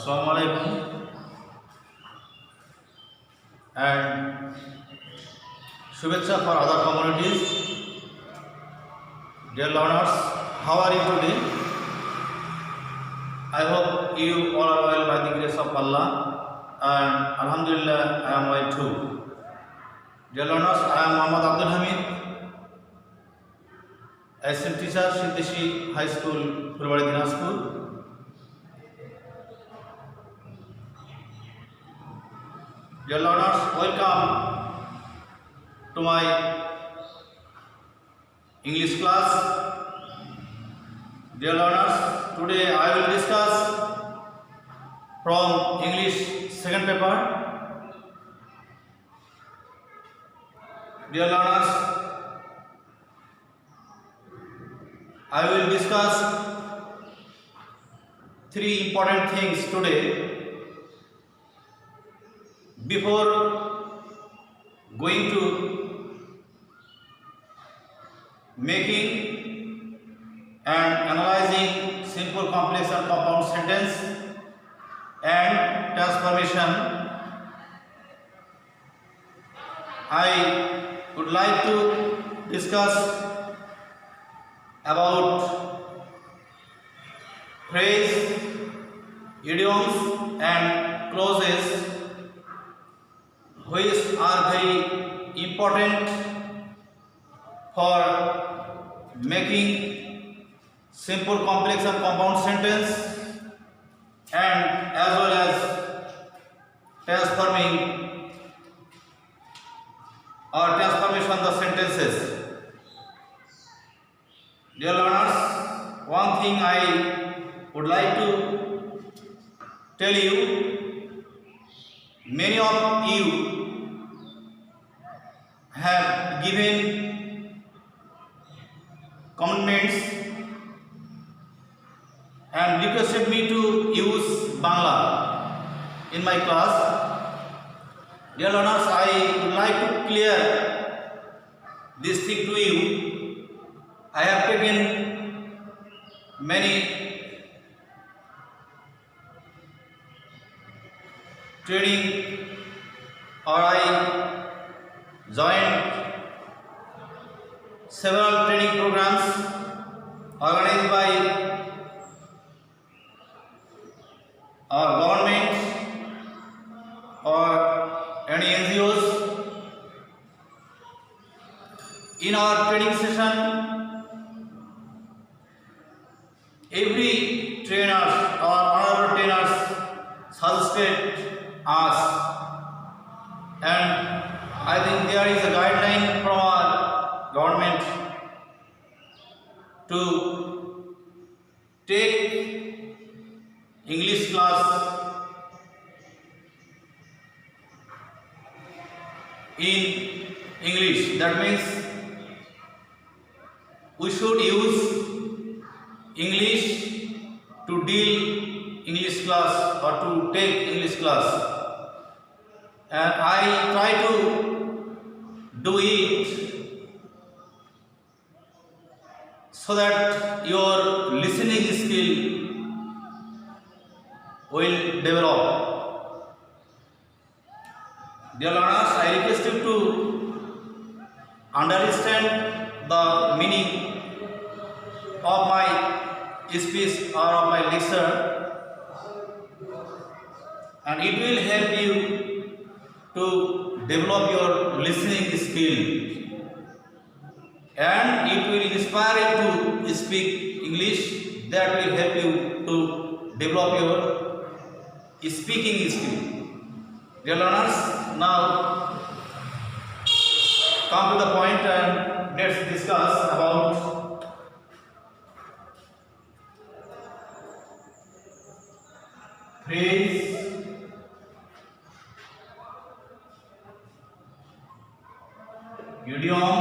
Assalamu alaikum and Shubhecha for other communities. Dear learners, how are you today? I hope you all are well by the grace of Allah and Alhamdulillah I am well too. Dear learners, I am Muhammad Abdul Hamid, assistant teacher, Siddishi High School, Fulbari Dinajpur. Dear learners, welcome to my English class. Dear learners, today I will discuss from English second paper. Dear learners, I will discuss three important things today. Before going to making and analyzing simple, complex and compound sentence and transformation, I would like to discuss about phrase, idioms and clauses which are very important for making simple, complex and compound sentence and as well as transforming or transformation the sentences. Dear learners, one thing I would like to tell you, many of you have given comments and requested me to use Bangla in my class. Dear learners, I would like to clear this thing to you. I have taken many training or I joined several training programs organized by our government or any NGOs. In our training session, every trainers or honorable trainers suggested us, and I think there is a guideline from our government to take English class in English. That means we should use English to deal English class or to take English class. And I try to do it so that your listening skill will develop. Dear learners, I request you to understand the meaning of my speech or of my lecture, and it will help you to develop your listening skill, and it will inspire you to speak English. That will help you to develop your speaking skill. Dear learners, now come to the point and let's discuss about phrase, idiom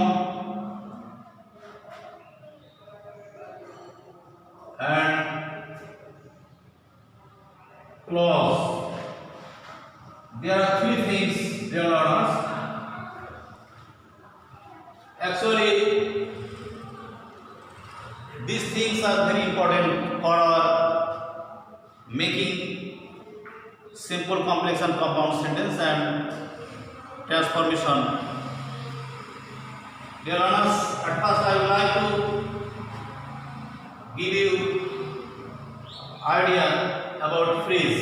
and clause. There are three things, dear learners. Actually, these things are very important for our making simple, complex and compound sentence and transformation. Dear learners, at first I would like to give you idea about phrase.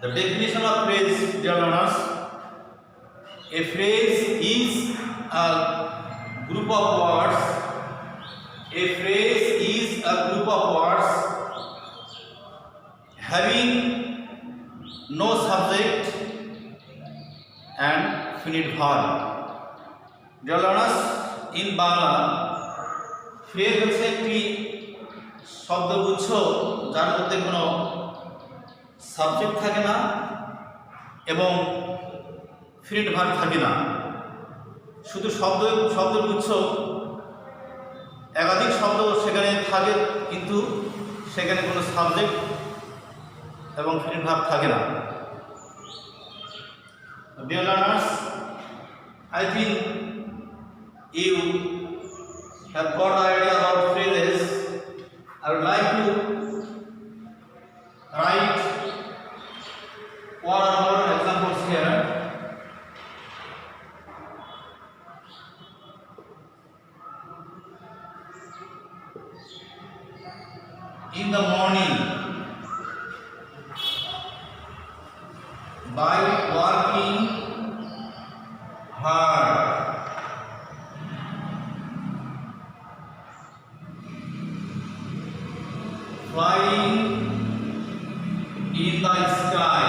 The definition of phrase, dear learners, a phrase is a group of words. A phrase is a group of words having no subject and finite verb. Dear learners, in Bangla, phrase হচ্ছে একটি শব্দগুচ্ছ যার মধ্যে কোনো subject থাকে না এবং finite verb থাকে না। শুধু শব্দগুচ্ছ, একাধিক শব্দ সেখানে থাকে কিন্তু সেখানে কোনো সাবজেক্ট এবং ফিনিট ভার্ব থাকে না। Dear learners, I think you have got the idea about phrases. I would like to write one or more examples here. In the morning, by working hard, flying in the sky,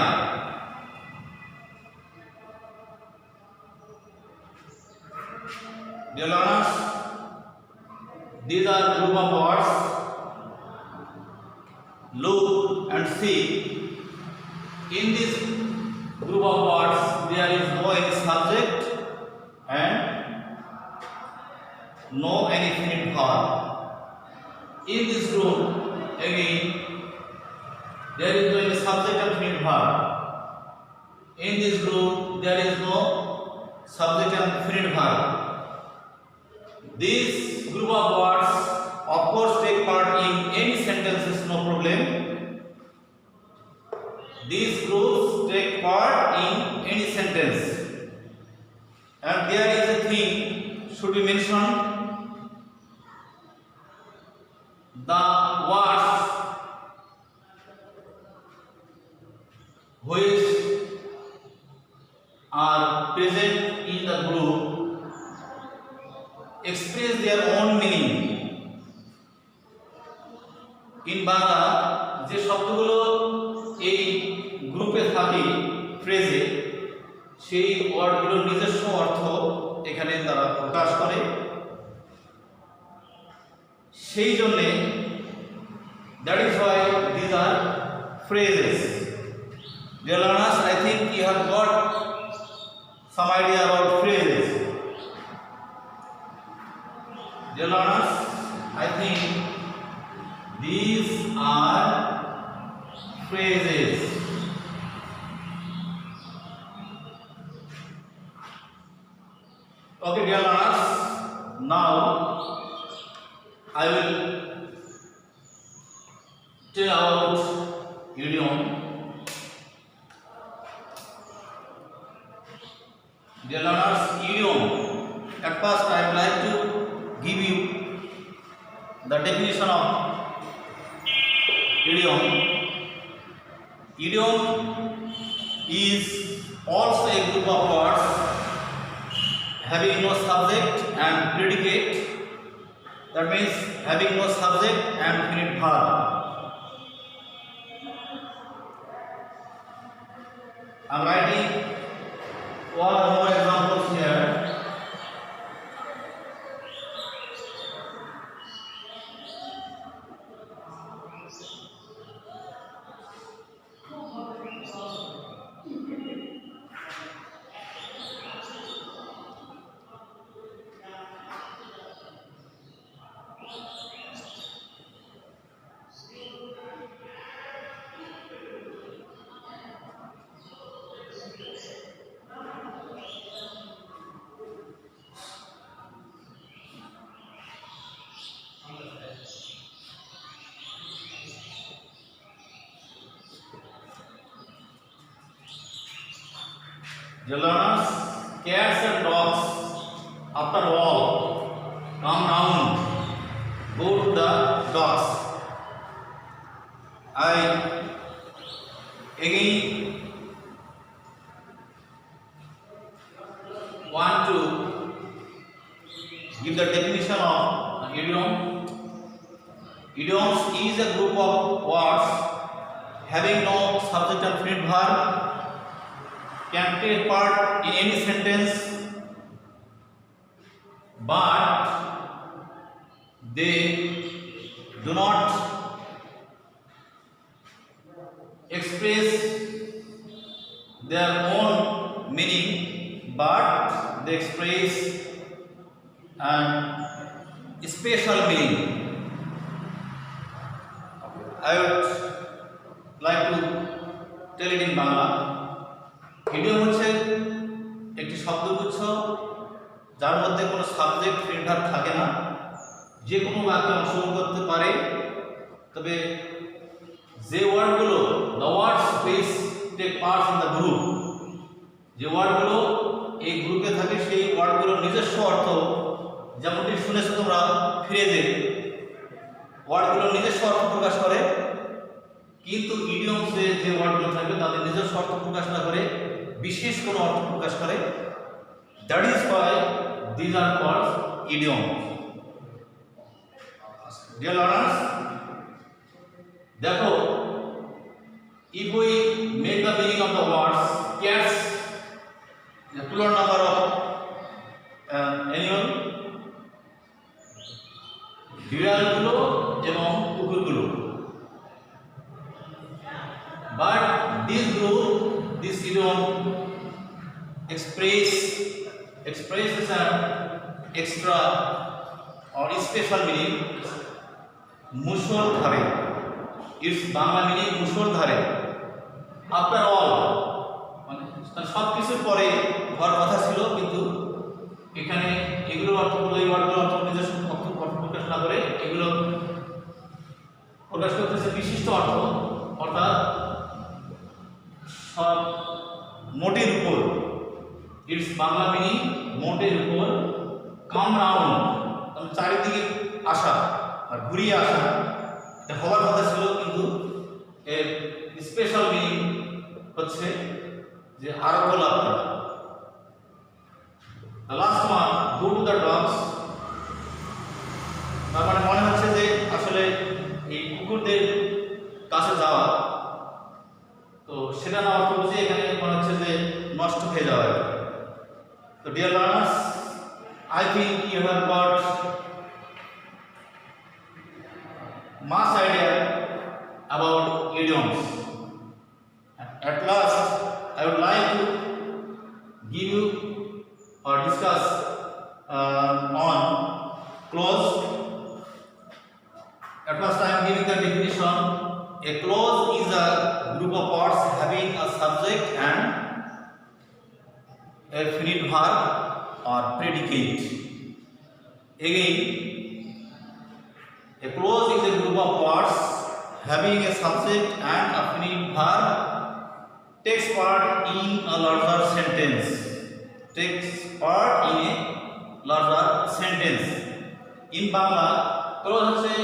dear learners, these are group of words. Look and see. In this group of words, there is no any subject and no any finite verb. In this group, again, there is no any subject and finite verb. In this group, there is no subject and finite verb. This group of words, of course, take part in any sentences, no problem. These groups take part in any sentence. And there is a thing should be mentioned. The words which are present in the group express their own meaning. In Bangla, যে শব্দগুলো এই গ্রুপে থাকে ফ্রেজে, সেই ওয়ার্ডগুলোর নিজস্ব অর্থ এখানে তারা প্রকাশ করে। সেই জন্যে that is why these R phrases. Dear learners, I think you have got some idea about phrases. Dear learners, I think these are phrases. Okay, dear learners, now I will tell about idiom. Dear learners, idiom. At first, I would like to give you the definition of idiom. Idiom is also a group of words having no subject and predicate. That means having no subject and finite verb. I am writing one or more examples here. Dear learners, cats and dogs, after all, come round, go to the dogs. I again want to give the definition of idiom. Idioms is a group of words having no subject and finite verb, can take part in any sentence, but they do not express their own meaning, but they express an special meaning. I would like to tell it in Bangla. Idiom হচ্ছে একটি শব্দগুচ্ছ যার মধ্যে কোনো subject print verb থাকে না, যে কোনো বাক্যে অংশগ্রহণ করতে পারে। তবে যে ওয়ার্ডগুলো the words which take part in the group, যে ওয়ার্ডগুলো এই গ্রুপে থাকে সেই ওয়ার্ডগুলোর নিজস্ব অর্থ, যেমনটি শুনেছো তোমরা ফ্রেজে ওয়ার্ডগুলোর নিজস্ব অর্থ প্রকাশ করে, কিন্তু ইডিয়মসে যে ওয়ার্ডগুলো থাকবে তাদের নিজস্ব অর্থ প্রকাশ না করে বিশেষ কোনো অর্থ প্রকাশ করে। That is why these are called idiom. Dear learners, দেখো, if we make the meaning of the words cats, the plural number of animal, বিড়ালগুলো এবং কুকুরগুলো, but this group, this idiom expresses an extra or special meaning. মুষল ধারে, it's Bangla meaning মুষল ধারে। After all, মানে সব কিছুর পরে হওয়ার কথা ছিল, কিন্তু এখানে এগুলোর অর্থগুলো, এই ওয়ার্ডগুলোর অর্থ নিজস্ব অর্থ প্রকাশ না করে এগুলো প্রকাশ করতেছে বিশিষ্ট অর্থ, অর্থাৎ সব মোটের উপর। ইটস বাংলা মিনিং মোটের উপর। কাম রাউন্ড, চারিদিকে আসা আর ঘুরিয়ে আসা, এটা হওয়ার কথা ছিল, কিন্তু এর স্পেশাল মিনিং হচ্ছে যে আরোগ্য লাভ করা। Last one, go to the dogs, তার মানে মনে হচ্ছে যে আসলে এই কুকুরদের কাছে যাওয়া, তো সেটা না অর্থ বুঝে এখানে মনে হচ্ছে যে নষ্ট হয়ে যাওয়া। তো dear learners, I think you have got much idea about idioms. At last, I would like to give you or discuss on clause. At last, I am giving the definition. A clause is a group of words having a subject and a finite verb or predicate. Again, a clause is a group of words having a subject and a finite verb, takes part in a larger sentence. Takes part in a larger sentence. In Bangla, clause হচ্ছে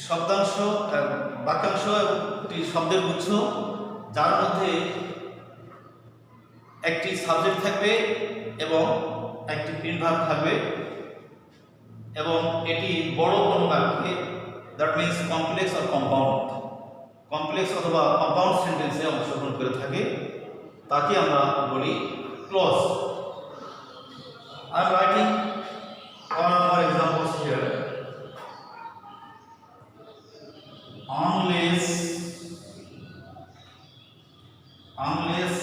শব্দাংশ, বাক্যাংশ, একটি শব্দের গুচ্ছ যার মধ্যে একটি subject থাকবে এবং একটি প্রিন্ট ভার্ব থাকবে, এবং এটি বড় কোনো বাক্যে, that means complex or compound, complex অথবা কম্পাউন্ড সেন্টেন্সে অংশগ্রহণ করে থাকে, তাকে আমরা বলি clause. I am writing one or more examples here. Unless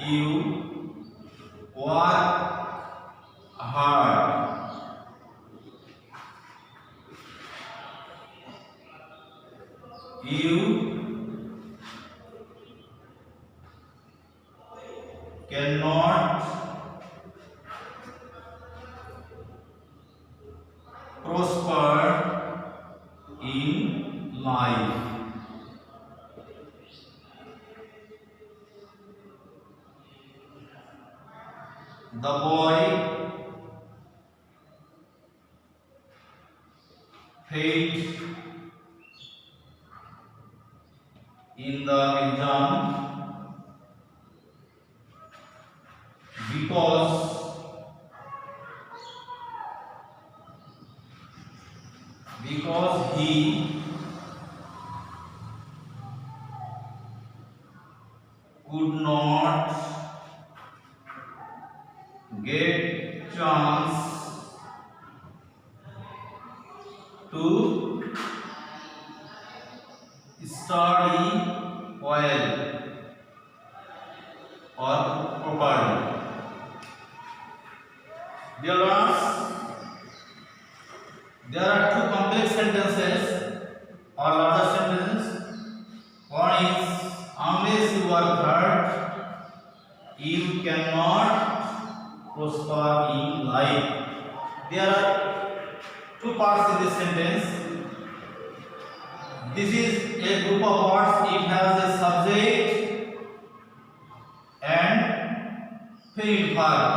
you work hard, you cannot prosper in life. The boy failed in the exam because he could not get chance to study well or properly. Dear learners, there are two complex sentences or larger sentences. One is, unless you are hurt, you cannot prosper in life. There are two parts in this sentence. This is a group of words. It has a subject and finite verb.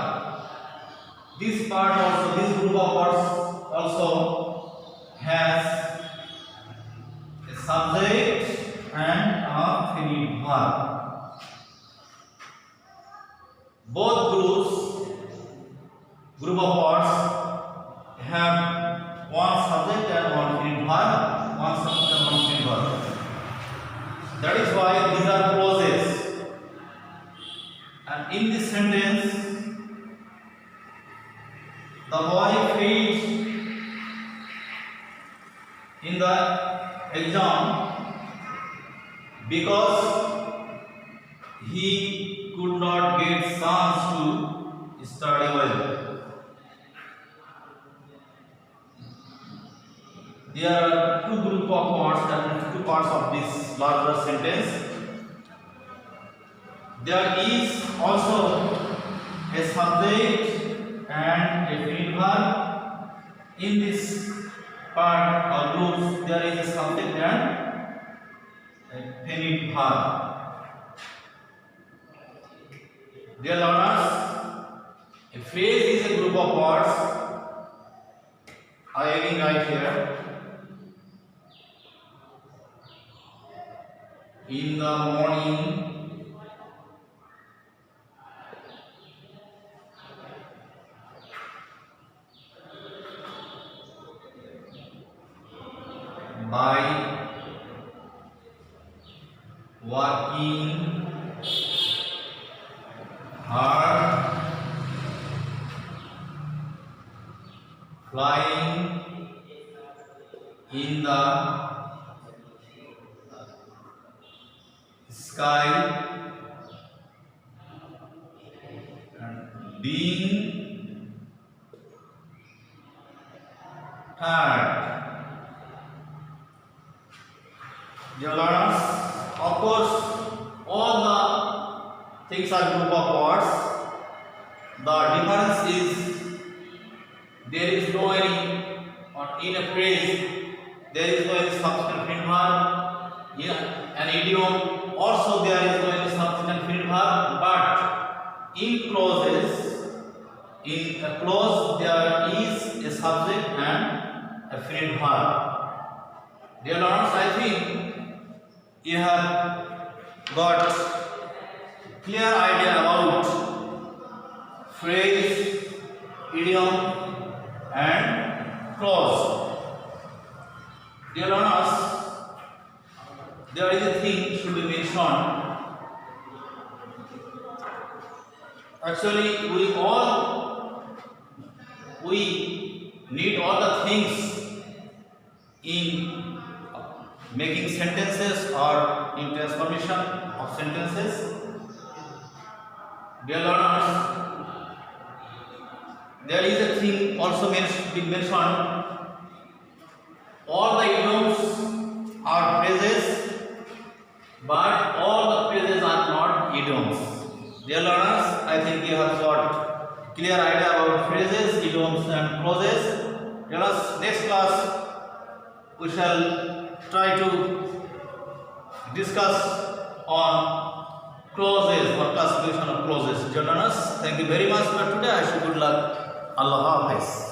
This part also, this group of words also has a subject and a finite verb. Both group of words have one subject and one finite verb, one subject and one finite verb. That is why these are clauses. And in this sentence, the boy failed in the exam because he could not get chance to study well. There are two group of words, that means two parts of this larger sentence. There is also a subject and a finite verb. In this part or groups, there is a subject and a finite verb. Dear learners, a phrase is a group of words. I am right here. In the morning, by working hard, flying in the sky, and being tired. Dear learners, of course, all the things are group of words. The difference is there is no any, or in a phrase there is no any substantive finite verb. In an idiom also there is no any substantive finite verb. But in clauses, in a clause there is a subject and a finite verb. Dear learners, I think you have got clear idea about phrase, idiom and clause. Dear learners, there is a thing should be mentioned. Actually, we need all the things in making sentences or in transformation of sentences. Dear learners, there is a thing also being mentioned. All the idioms are phrases, but all the phrases are not idioms. Dear learners, I think you have got clear idea about phrases, idioms and clauses. Dear learners, next class we shall try to discuss on clauses or classification of clauses. Dear learners, Thank you very much for today. I wish you good luck. Allah Hafiz.